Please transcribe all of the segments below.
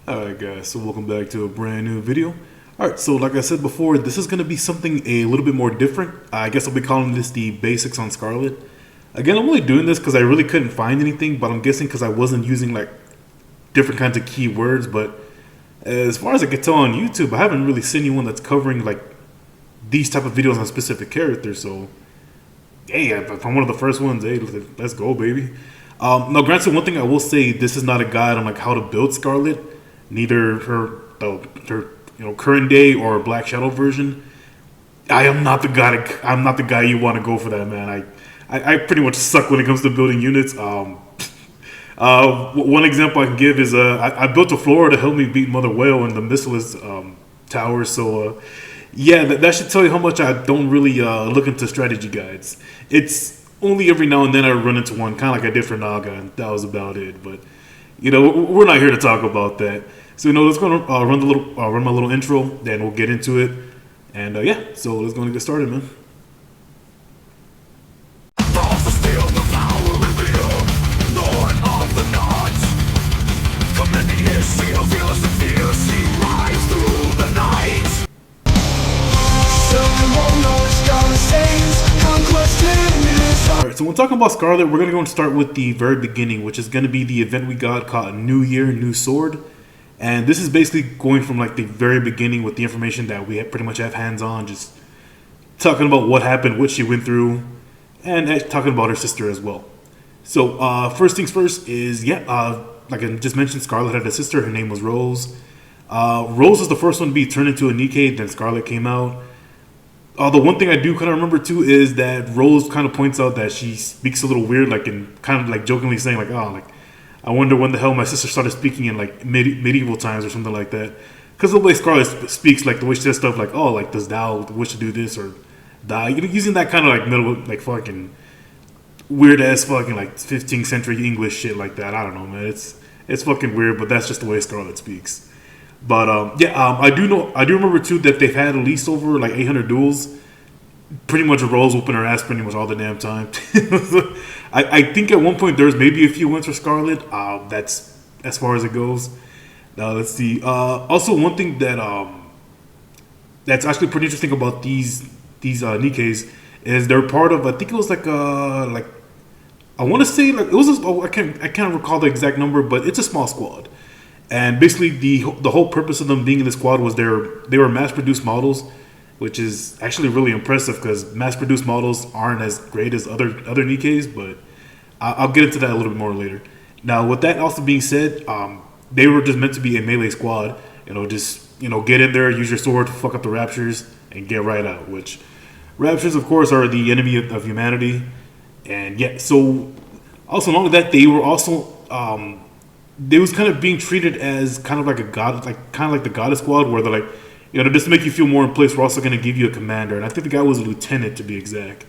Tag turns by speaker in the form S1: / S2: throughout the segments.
S1: Alright guys, so welcome back to a brand new video. Alright, so like I said before, this is going to be something a little bit more different. I guess I'll be calling this the basics on Scarlet. Again, I'm only doing this because I really couldn't find anything, but I'm guessing because I wasn't using like different kinds of keywords. But as far as I can tell on YouTube, I haven't really seen anyone that's covering like these type of videos on specific characters. So hey, if I'm one of the first ones, hey, let's go, baby. Now, granted, one thing I will say, this is not a guide on like how to build Scarlet. Neither her current day or Black Sahdow version. I am not the guy. I'm not the guy you want to go for that, man. I pretty much suck when it comes to building units. One example I can give is I built a floor to help me beat Mother Whale in the Missilus tower. So yeah, that should tell you how much I don't really look into strategy guides. It's only every now and then I run into one, kind of like I did for Naga, and that was about it. But you know, we're not here to talk about that. So, let's go run my little intro, then we'll get into it. And yeah, so let's go and get started, man. Alright, so when talking about Scarlet, we're going to go and start with the very beginning, which is going to be the event we got called New Year, New Sword. And this is basically going from like the very beginning with the information that we pretty much have hands on, just talking about what happened, what she went through, and talking about her sister as well. So first things first is, like I just mentioned, Scarlet had a sister. Her name was Rose. Rose was the first one to be turned into a NIKKE, then Scarlet came out. The one thing I do kind of remember too is that Rose kind of points out that she speaks a little weird, like in kind of like jokingly saying like, oh, like, I wonder when the hell my sister started speaking in like medieval times or something like that. Because the way Scarlet speaks, like the way she says stuff like, oh, like, does thou wish to do this or die? Using that kind of like middle, like fucking weird ass fucking like 15th century English shit like that. I don't know, man. It's fucking weird, but that's just the way Scarlet speaks. But I do remember too that they've had at least over like 800 duels. Pretty much Rose whooping her ass pretty much all the damn time. I think at one point there's maybe a few wins for Scarlet. That's as far as it goes. Now let's see. Also, one thing that that's actually pretty interesting about these NIKKEs is they're part of. I think it was like I want to say like it was. I can't recall the exact number, but it's a small squad. And basically the whole purpose of them being in the squad was they were mass produced models, which is actually really impressive because mass-produced models aren't as great as other NIKKEs, but I'll get into that a little bit more later. Now, with that also being said, they were just meant to be a melee squad. Just get in there, use your sword, fuck up the Raptures, and get right out. Which Raptures, of course, are the enemy of humanity. And yeah, so also along with that, they were also they was kind of being treated as kind of like a god, kind of like the goddess squad, where they're like, just to make you feel more in place, we're also going to give you a commander. And I think the guy was a lieutenant, to be exact.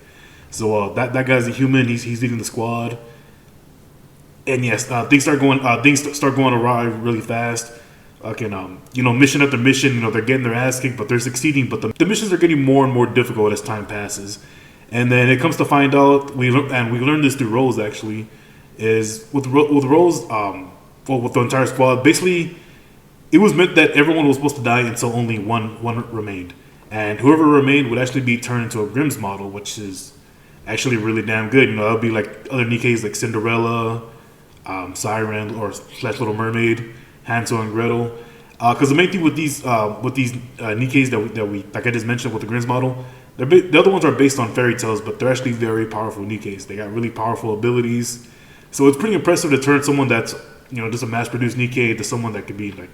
S1: So that guy's a human. He's leading the squad. And yes, things start going awry really fast. Mission after mission, they're getting their ass kicked, but they're succeeding. But the missions are getting more and more difficult as time passes. And then it comes to find out, we learned this through Rose actually, is with Rose, with the entire squad, basically, it was meant that everyone was supposed to die until only one remained. And whoever remained would actually be turned into a Grimm's model, which is actually really damn good. That would be like other NIKKEs like Cinderella, Siren, or / Little Mermaid, Hansel and Gretel. Because the main thing with these NIKKEs that we like I just mentioned with the Grimm's model, the other ones are based on fairy tales, but they're actually very powerful NIKKEs. They got really powerful abilities. So it's pretty impressive to turn someone that's just a mass-produced NIKKE to someone that could be like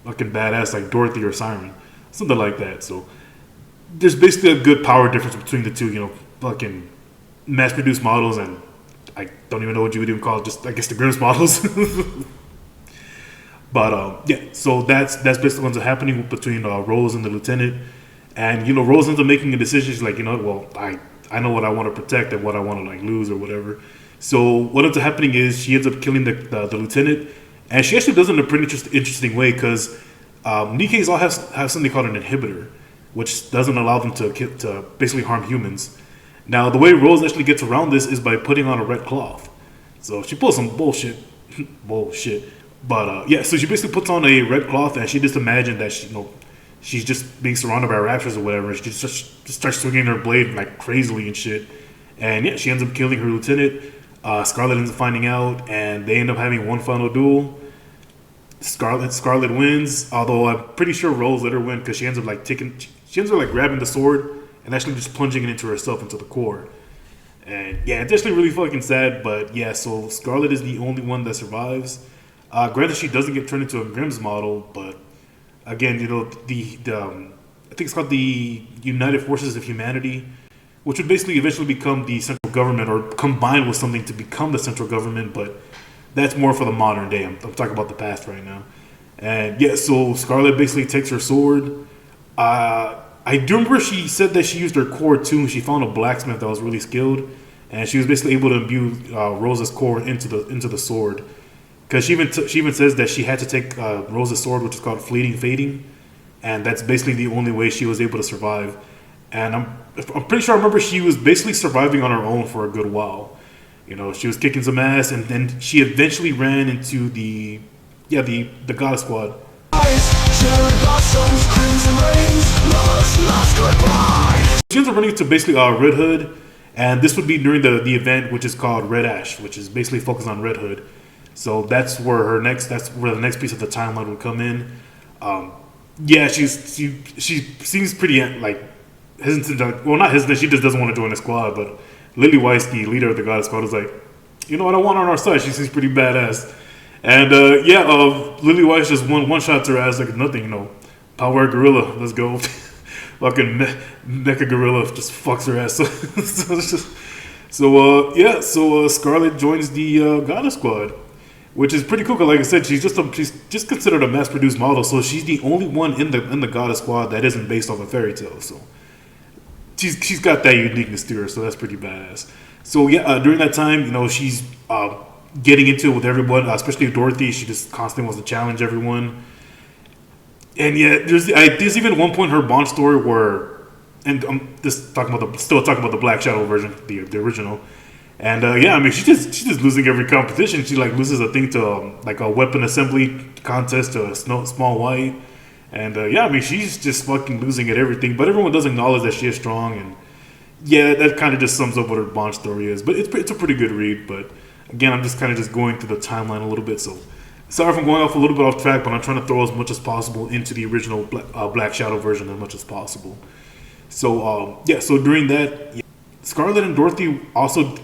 S1: fucking badass like Dorothy or Siren, something like that. So there's basically a good power difference between the two, fucking mass-produced models and I don't even know what you would even call it, just I guess the Grimm's models. But yeah, so that's basically what's happening between Rose and the lieutenant, and Rose ends up making a decision. She's like, well, I know what I want to protect and what I want to like lose or whatever. So what ends up happening is she ends up killing the lieutenant. And she actually does it in a pretty interesting way because NIKKEs all have something called an inhibitor, which doesn't allow them to basically harm humans. Now, the way Rose actually gets around this is by putting on a red cloth. So she pulls some bullshit, But yeah, so she basically puts on a red cloth, and she just imagined that she's just being surrounded by raptors or whatever. She just starts swinging her blade like crazily and shit. And yeah, she ends up killing her lieutenant. Scarlet ends up finding out, and they end up having one final duel. Scarlet wins, although I'm pretty sure Rose let her win because she ends up like grabbing the sword and actually just plunging it into herself, into the core. And yeah, it's actually really fucking sad. But yeah, so Scarlet is the only one that survives. Granted, she doesn't get turned into a Grimm's model, but again, I think it's called the United Forces of Humanity, which would basically eventually become the central government or combine with something to become the central government. But that's more for the modern day. I'm talking about the past right now. And yeah, so Scarlet basically takes her sword. I do remember she said that she used her core too. She found a blacksmith that was really skilled, and she was basically able to imbue Rose's core into the sword. Because she even says that she had to take Rose's sword, which is called Fleeting Fading, and that's basically the only way she was able to survive. And I'm pretty sure I remember she was basically surviving on her own for a good while. She was kicking some ass, and then she eventually ran into the God Squad. She ends up running into basically Red Hood, and this would be during the event which is called Red Ash, which is basically focused on Red Hood. So that's where the next piece of the timeline would come in. Yeah, she seems pretty like hesitant. Well, not hesitant. She just doesn't want to join the squad, but Lily Weiss, the leader of the God Squad, is like, I don't want her on our side. She seems pretty badass. And Lily Weiss just one shot to her ass like nothing. Power Gorilla, let's go. Fucking NIKKE Gorilla just fucks her ass. So Scarlet joins the God Squad, which is pretty cool. Cause like I said, she's just considered a mass-produced model, so she's the only one in the God Squad that isn't based off a fairy tale. So she's got that uniqueness to her, so that's pretty badass. So yeah, during that time, she's getting into it with everyone, especially Dorothy. She just constantly wants to challenge everyone. And yeah, there's even one point in her Bond story where, and I'm still talking about the Black Shadow version, the original. And she's just losing every competition. She like loses a thing to like a weapon assembly contest to a Small White. And she's just fucking losing at everything. But everyone does acknowledge that she is strong, and yeah, that kind of just sums up what her Bond story is. But it's a pretty good read. But again, I'm just kind of just going through the timeline a little bit. So sorry if I'm going off a little bit off track, but I'm trying to throw as much as possible into the original Black Shadow version as much as possible. So so during that, Scarlet and Dorothy also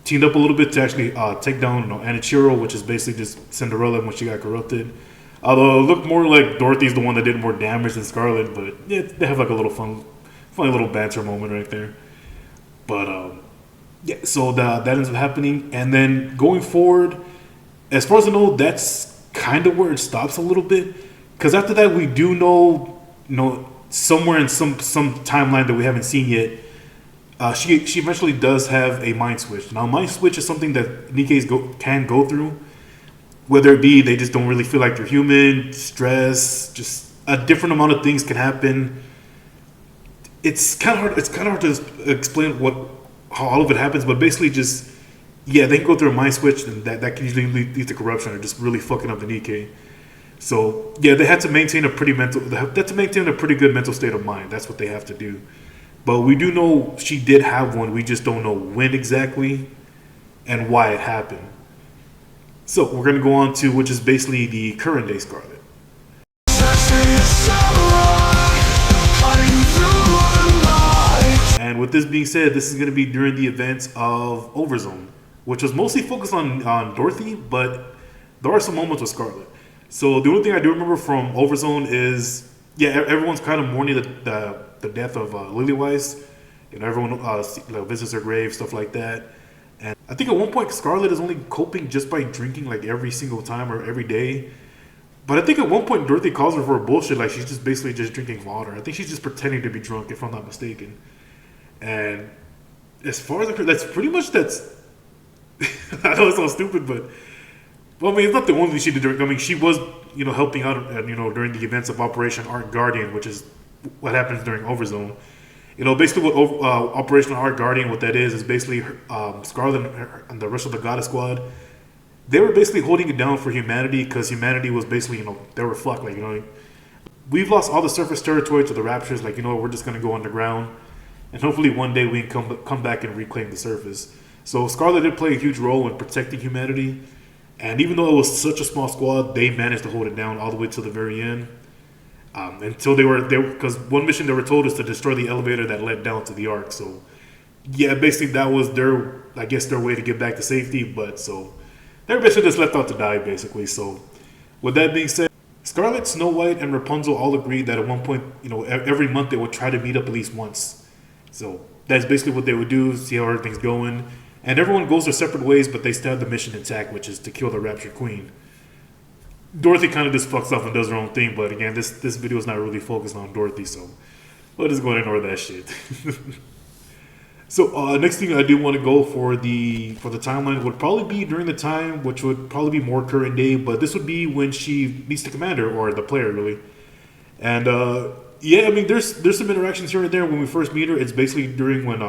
S1: teamed up a little bit to actually take down Anichiro, which is basically just Cinderella when she got corrupted. Although it looked more like Dorothy's the one that did more damage than Scarlet, but yeah, they have like a little funny little banter moment right there. But so that ends up happening, and then going forward, as far as I know, that's kind of where it stops a little bit. Because after that, we do know, somewhere in some timeline that we haven't seen yet, she eventually does have a mind switch. Now, mind switch is something that NIKKEs can go through. Whether it be they just don't really feel like they're human, stress, just a different amount of things can happen. It's kind of hard to explain how all of it happens, but basically just they can go through a mind switch, and that can usually lead to corruption or just really fucking up the NIKKE. So yeah, they had to maintain a pretty good mental state of mind. That's what they have to do. But we do know she did have one. We just don't know when exactly and why it happened. So we're going to go on to which is basically the current day Scarlet. And with this being said, this is going to be during the events of Overzone, which was mostly focused on Dorothy, but there are some moments with Scarlet. So the only thing I do remember from Overzone is, everyone's kind of mourning the death of Lily Weiss. Everyone visits her grave, stuff like that. And I think at one point Scarlet is only coping just by drinking like every single time or every day. But I think at one point Dorothy calls her for a bullshit, like she's just basically just drinking water. I think she's just pretending to be drunk, if I'm not mistaken. And as far as that's pretty much I know it sounds stupid, but well, I mean, it's not the only thing she did. I mean, she was helping out during the events of Operation Art Guardian, which is what happens during Overzone. Basically what Operation Art Guardian, what that is basically Scarlet and the rest of the God Squad they were basically holding it down for humanity because humanity was basically, they were fucked. Like, we've lost all the surface territory to the Raptures. Like, we're just gonna go underground, and hopefully one day we can come back and reclaim the surface. So Scarlet did play a huge role in protecting humanity, and even though it was such a small squad, they managed to hold it down all the way to the very end. Until they were there, because one mission they were told is to destroy the elevator that led down to the Ark. So, yeah, basically that was their, I guess, their way to get back to safety. But so they were basically just left out to die, basically. So, with that being said, Scarlet, Snow White, and Rapunzel all agreed that at one point, every month they would try to meet up at least once. So that's basically what they would do, see how everything's going, and everyone goes their separate ways, but they still have the mission intact, which is to kill the Rapture Queen. Dorothy kind of just fucks off and does her own thing, but again, this video is not really focused on Dorothy, so we'll just go and ignore that shit. So next thing I do want to go for the timeline would probably be during the time, which would probably be more current day, but this would be when she meets the commander, or the player really. And yeah, I mean there's some interactions here and there when we first meet her. It's basically during when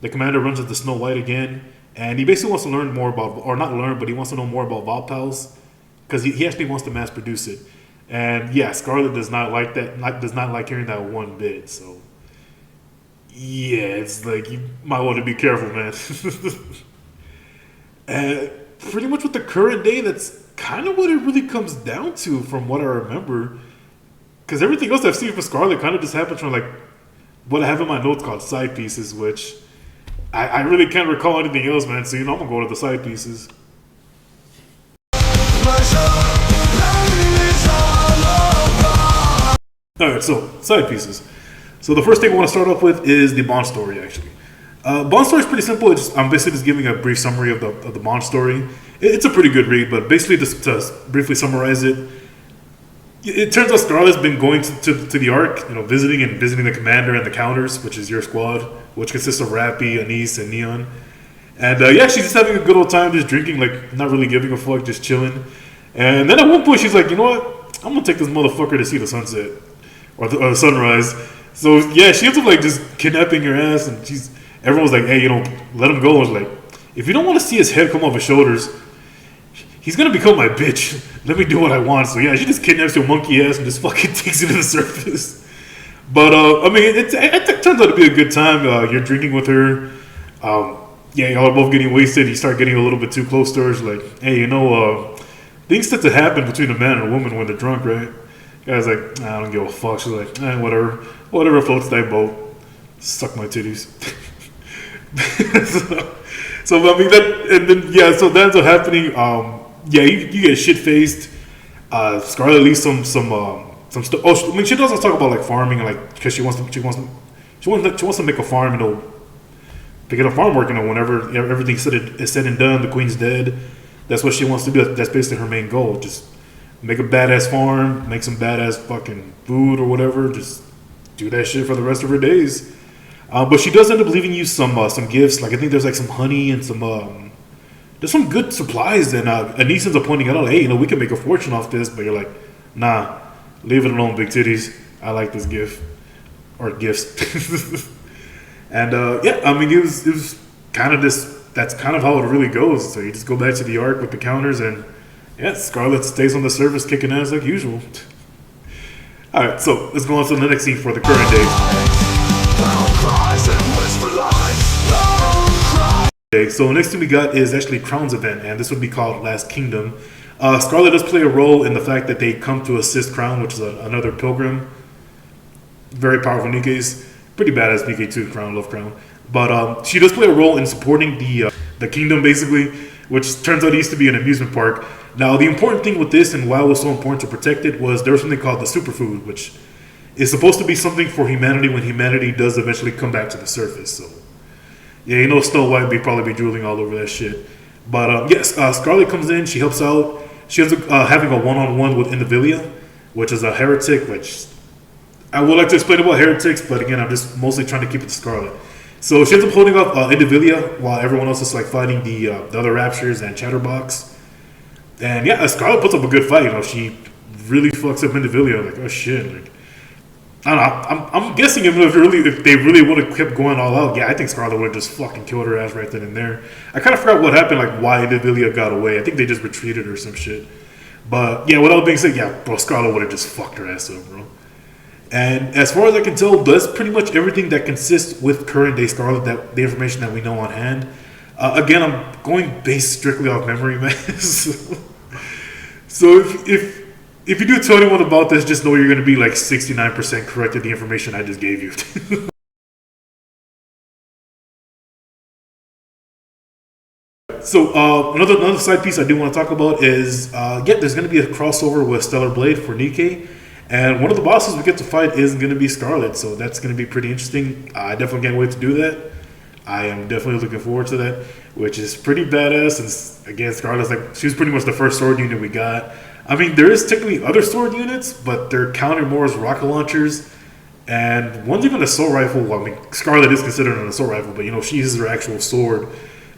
S1: the commander runs into Snow White again, and he basically wants to learn more about, or not learn, but he wants to know more about Volpals. Because he actually wants to mass produce it. And yeah, Scarlet does not like that, does not like hearing that one bit. So yeah, it's like you might want to be careful, man. And pretty much with the current day, that's kind of what it really comes down to from what I remember. Because everything else I've seen for Scarlet kind of just happens from like what I have in my notes called side pieces, which I really can't recall anything else, man. So I'm going to go to the side pieces. Alright, so side pieces. So the first thing I want to start off with is the Bond story, actually. Bond story is pretty simple. I'm basically just giving a brief summary of the Bond story. It's a pretty good read, but basically just to briefly summarize it, it turns out Scarlet's been going to the Ark, visiting the commander and the counters, which is your squad, which consists of Rappy, Anise, and Neon. And yeah, she's just having a good old time, just drinking, like not really giving a fuck, just chilling. And then at one point she's like, you know what? I'm gonna take this motherfucker to see the sunset or the sunrise. So yeah, she ends up like just kidnapping her ass, and everyone's like, hey, let him go. And like, if you don't want to see his head come off his shoulders, he's gonna become my bitch. Let me do what I want. So yeah, she just kidnaps your monkey ass and just fucking takes it to the surface. But I mean, it turns out to be a good time. You're drinking with her. Yeah, y'all are both getting wasted. You start getting a little bit too close to her. She's like, hey, things tend to happen between a man and a woman when they're drunk, right? Guy's like, I don't give a fuck. She's like, whatever floats that boat. Suck my titties. so I mean that, and then yeah, so that ends up happening. Yeah, you get shit faced. Scarlet leaves some stuff. Oh, I mean, she doesn't talk about like farming, and like because she wants to make a farm, to get a farm working. Whenever everything's said and done, the queen's dead. That's what she wants to do. That's basically her main goal. Just make a badass farm, make some badass fucking food or whatever. Just do that shit for the rest of her days. But she does end up leaving you some gifts. Like I think there's like some honey and there's some good supplies. And Anise ends up pointing out, hey, we can make a fortune off this. But you're like, nah, leave it alone, big titties. I like this gift or gifts. And yeah, I mean it was kind of this. That's kind of how it really goes. So you just go back to the Ark with the counters, and yeah, Scarlet stays on the surface kicking ass like usual. Alright, so let's go on to the next scene for the current day. So the next thing we got is actually Crown's event, and this would be called Last Kingdom. Scarlet does play a role in the fact that they come to assist Crown, which is another pilgrim. Very powerful NIKKEs. Pretty badass NIKKE too, Crown, love Crown. But she does play a role in supporting the kingdom, basically, which turns out it used to be an amusement park. Now, the important thing with this, and why it was so important to protect it, was there was something called the superfood, which is supposed to be something for humanity when humanity does eventually come back to the surface. So, yeah, Snow White would probably be drooling all over that shit. But yes, Scarlet comes in, she helps out. She ends up having a one-on-one with Indivilia, which is a heretic, which I would like to explain about heretics, but again, I'm just mostly trying to keep it to Scarlet. So she ends up holding up Indivilia while everyone else is like fighting the other Raptures and Chatterbox. And yeah, Scarlet puts up a good fight. She really fucks up Indivilia. Like, oh shit. Like, I don't know. I'm guessing if they really would have kept going all out, yeah, I think Scarlet would have just fucking killed her ass right then and there. I kind of forgot what happened, like why Lilia got away. I think they just retreated or some shit. But yeah, with all being said, yeah, bro, Scarlet would have just fucked her ass up, bro. And as far as I can tell, that's pretty much everything that consists with current day Scarlet, that the information that we know on hand. Again, I'm going based strictly off memory, man. So if you do tell anyone about this, just know you're going to be like 69% correct in the information I just gave you. So another side piece I do want to talk about is there's going to be a crossover with Stellar Blade for NIKKE, and one of the bosses we get to fight is going to be Scarlet, so that's going to be pretty interesting. I definitely can't wait to do that. I am definitely looking forward to that, which is pretty badass. And again, Scarlet's like, she was pretty much the first sword unit we got. I mean, there is technically other sword units, but they're counted more as rocket launchers. And one's even an assault rifle. Well, I mean, Scarlet is considered an assault rifle, but you know, she uses her actual sword.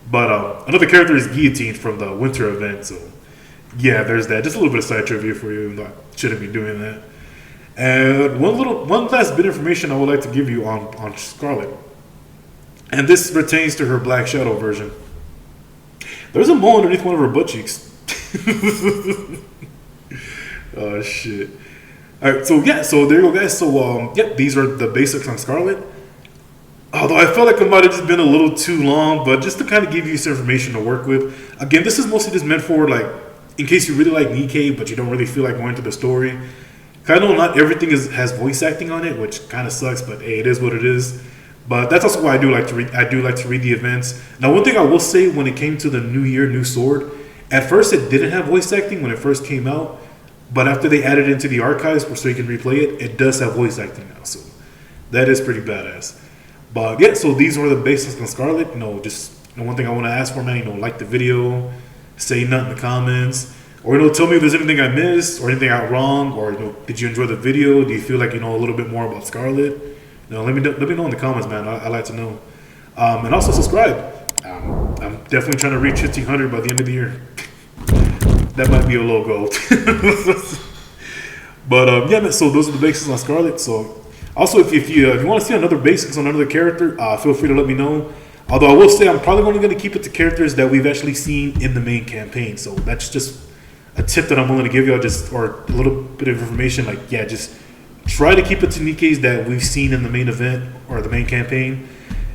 S1: But another character is Guillotine from the Winter event. So yeah, there's that. Just a little bit of side trivia for you. I shouldn't be doing that. And one last bit of information I would like to give you on Scarlet. And this pertains to her Black Sahdow version. There's a mole underneath one of her butt cheeks. Oh shit. Alright, so yeah, so there you go, guys. So these are the basics on Scarlet. Although I felt like it might have just been a little too long, but just to kind of give you some information to work with. Again, this is mostly just meant for like, in case you really like NIKKE, but you don't really feel like going to the story. I know not everything has voice acting on it, which kind of sucks, but hey, it is what it is. But that's also why I do like to read. I do like to read the events. Now, one thing I will say when it came to the New Year, New Sword, at first it didn't have voice acting when it first came out, but after they added it into the archives so you can replay it, it does have voice acting now. So that is pretty badass. But yeah, so these were the basics on Scarlet. Just one thing I want to ask for, man. Like the video, say nothing in the comments, or tell me if there's anything I missed or anything I got wrong, or did you enjoy the video? Do you feel like you know a little bit more about Scarlet? Let me know in the comments, man. I like to know. And also subscribe. I'm definitely trying to reach 1,500 by the end of the year. That might be a low goal. But yeah, man, so those are the basics on Scarlet. So also, if you want to see another basics on another character, feel free to let me know. Although I will say I'm probably only going to keep it to characters that we've actually seen in the main campaign. So that's just a tip that I'm willing to give y'all, or a little bit of information. Like, yeah, just try to keep it to NIKKE's that we've seen in the main event or the main campaign.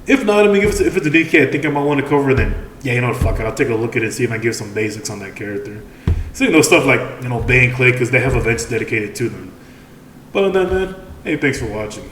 S1: If not, I mean, if it's a NIKKE I think I might want to cover, then yeah, fuck it. I'll take a look at it and see if I can give some basics on that character. So, stuff like, Bay and Clay, because they have events dedicated to them. But on that, man, hey, thanks for watching.